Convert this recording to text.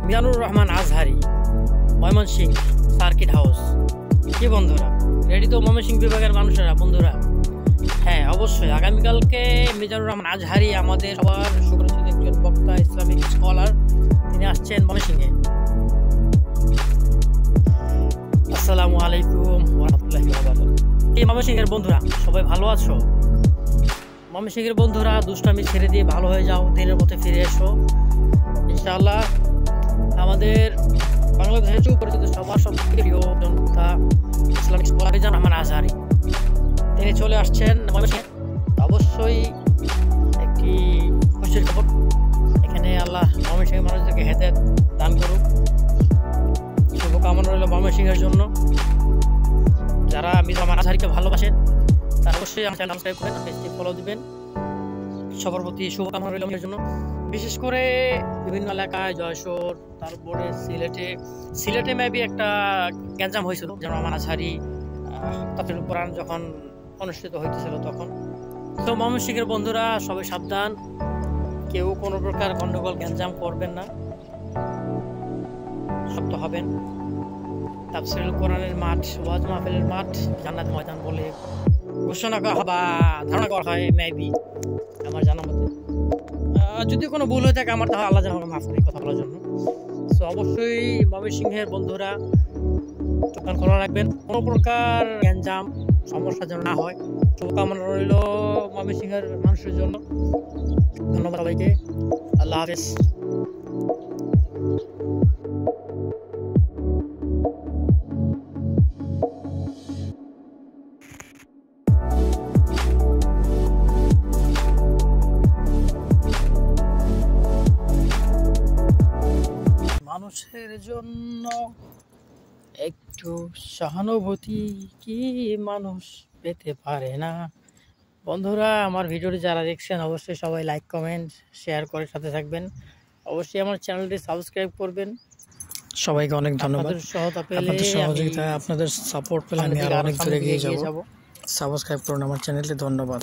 Mizanur Rahman Azhari, Mymensingh circuit house. কি বন্ধুরা, ready তো ময়মনসিংহ বিভাগের মানুষেরা? বন্ধুরা হ্যাঁ, অবশ্যই আগামীকালকে মিজানুর রহমান আজহারি আমাদের সবার সুপরিচিত একজন বক্তা, ইসলামিক স্কলার, তিনি আসছেন ময়মনসিংহে। আসসালামু আলাইকুম ওয়া রাহমাতুল্লাহি ওয়া বারাকাতুহু। এই ময়মনসিংহের বন্ধুরা সবাই ভালো আছো? ময়মনসিংহের বন্ধুরা দুষ্টামি ছেড়ে দিয়ে ভালো হয়ে যাও, দিনের পথে ফিরে এসো ইনশাআল্লাহ। আমাদের বাংলাদেশের সুপরিচিত সবার সবথেকে প্রিয় বক্তা ইসলামিক স্কলার মিজানুর রহমান আজহারি, তিনি চলে আসছেন ময়মনসিংহে। অবশ্যই একটি খুশির খবর, এখানে আল্লাহ ময়মনসিংহের মানুষদেরকে হেদায়েত দান করুক। শুভকামনা রইল ময়মনসিংহের জন্য। যারা মিজানুর রহমান আজহারিকে ভালোবাসেন তারা অবশ্যই আমার চ্যানেল সাবস্ক্রাইব করেন, পেজটি ফলো দিবেন। সবার প্রতি শুভকামনা রইল এর জন্য। বিশেষ করে বিভিন্ন এলাকায়, যশোর, তারপরে সিলেটে মেবি একটা গ্যাঞ্জাম হয়েছিল যেমন রহমান আজহারি তাফসীরুল কোরআন যখন অনুষ্ঠিত হইতেছিল তখন। তো ময়মনসিংহের বন্ধুরা সবাই সাবধান, কেউ কোনো প্রকার গন্ডগোল গ্যাঞ্জাম করবেন না, শক্ত হবেন। তাফসীরুল কোরআনের মাঠ, ওয়াজ মাহফিলের মাঠ জান্নাত ময়দান বলে ঘোষণা করা বা ধারণা করা হয় মেবি, আমার জানা মতে। যদি কোনো ভুল হয়ে থাকে আমার, তাহলে আল্লাহ যেন মাফ করি কথা বলার জন্য। সো অবশ্যই ময়মনসিংহের বন্ধুরা দোকান খোলা রাখবেন, কোনো প্রকার গ্যাঞ্জাম সমস্যা যেন না হয়। শুভকামনা রইল ময়মনসিংহের মানুষের জন্য। ধন্যবাদ সবাইকে, আল্লাহ হাফেজ। মানুষের জন্য একটু সহানুভূতি কি মানুষ পেতে পারে না? বন্ধুরা আমার ভিডিওটি যারা দেখছেন অবশ্যই সবাই লাইক, কমেন্ট, শেয়ার করে সাথে থাকবেন। অবশ্যই আমার চ্যানেলটি সাবস্ক্রাইব করবেন। সবাইকে অনেক ধন্যবাদ। আপনাদের সহযোগিতা, আপনাদের সাপোর্ট পেলে আমি আরো অনেক দূরে এগিয়ে যাব। সাবস্ক্রাইব করুন আমার চ্যানেলটি। ধন্যবাদ।